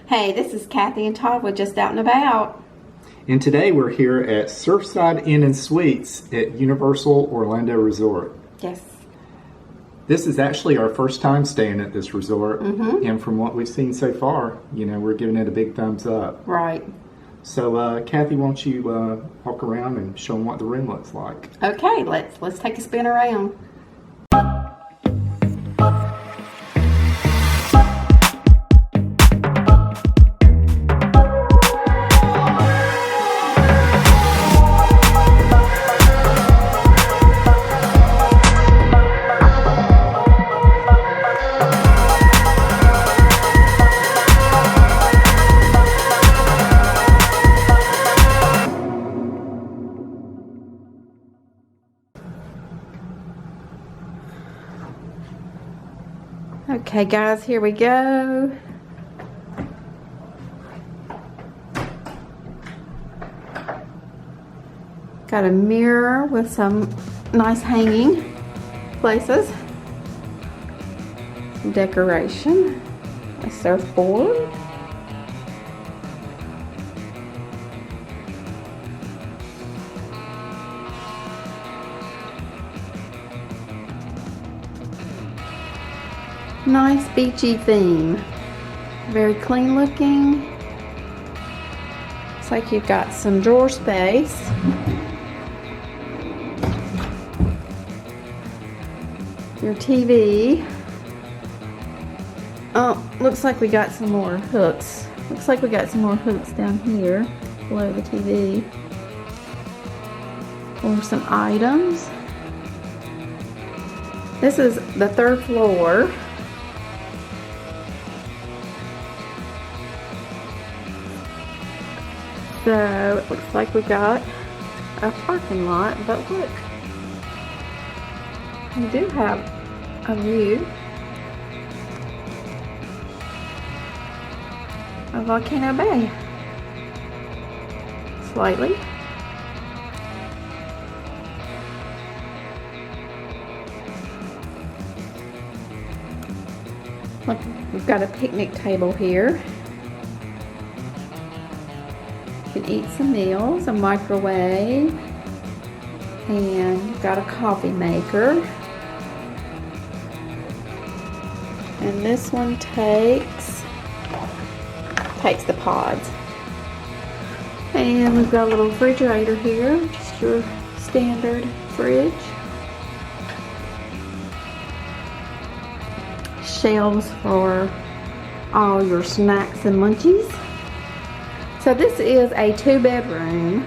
Hey, this is Kathy and Todd with Just Out and About. And today we're here at Surfside Inn and Suites at Universal Orlando Resort. Yes. This is actually our first time staying at this resort, and from what we've seen so far, we're giving it a big thumbs up. Right. So, Kathy, why don't you walk around and show them what the room looks like? Okay, let's take a spin around. Okay, guys, here we go. Got a mirror with some nice hanging places. Decoration. A surfboard. Nice beachy theme. Very clean looking. Looks like you've got some drawer space. Your TV. Oh, looks like we got some more hooks. Looks like we got some more hooks down here below the TV. Or some items. This is the third floor. So it looks like we got a parking lot, but look, we do have a view of Volcano Bay. Slightly. Look, we've got a picnic table here. You can eat some meals, a microwave, and you've got a coffee maker. And this one takes the pods. And we've got a little refrigerator here, just your standard fridge. Shelves for all your snacks and munchies. So this is a 2-bedroom.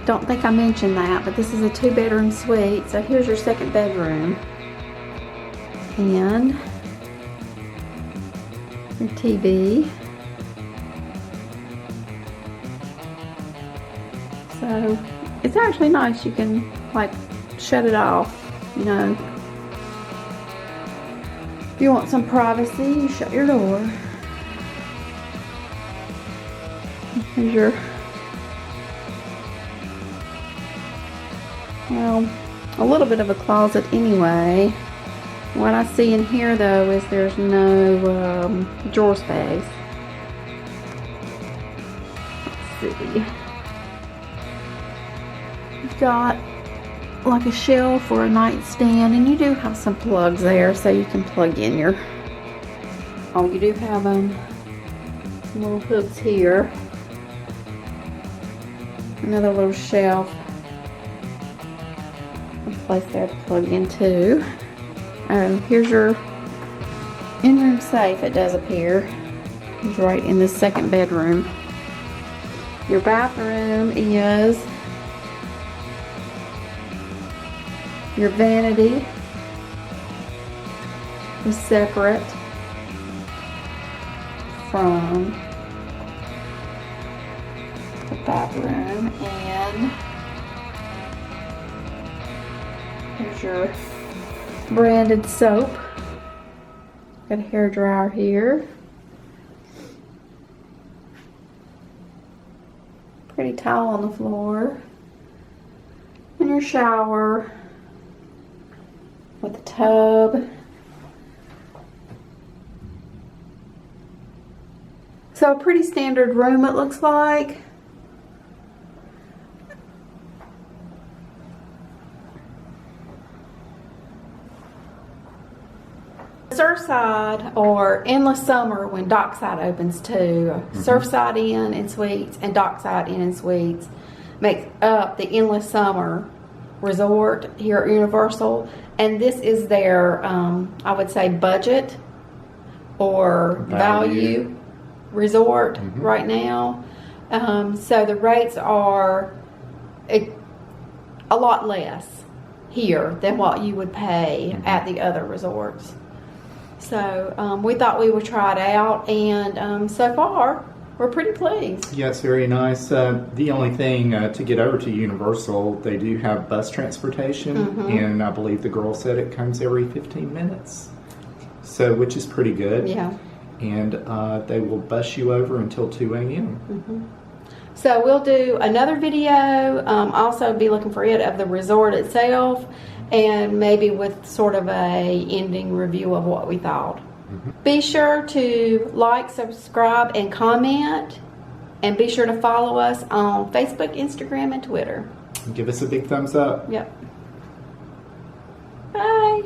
Don't think I mentioned that, but this is a 2-bedroom suite. So here's your second bedroom. And your TV. So it's actually nice. You can like shut it off, If you want some privacy, you shut your door. Here's your, a little bit of a closet anyway. What I see in here though is there's no drawer space. Let's see. You've got like a shelf for a nightstand, and you do have some plugs there so you can plug in your, you do have some little hooks here. Another little shelf. A place there to plug into. Here's your in-room safe, it does appear. It's right in the second bedroom. Your bathroom is your vanity is separate from the bathroom, and here's your branded soap. Got a hair dryer here. Pretty towel on the floor. And your shower with a tub. So a pretty standard room it looks like. Surfside or Endless Summer when Dockside opens too. Surfside Inn and Suites and Dockside Inn and Suites make up the Endless Summer resort here at Universal, and this is their I would say budget or value resort right now. So the rates are a lot less here than what you would pay at the other resorts. So we thought we would try it out, and so far we're pretty pleased. Yes, very nice. The only thing to get over to Universal, they do have bus transportation, and I believe the girl said it comes every 15 minutes, so which is pretty good. Yeah. And they will bus you over until 2 a.m. So we'll do another video, also be looking for it, of the resort itself, and maybe with sort of a ending review of what we thought. Be sure to like, subscribe, and comment, and be sure to follow us on Facebook, Instagram, and Twitter. Give us a big thumbs up. Yep. Bye.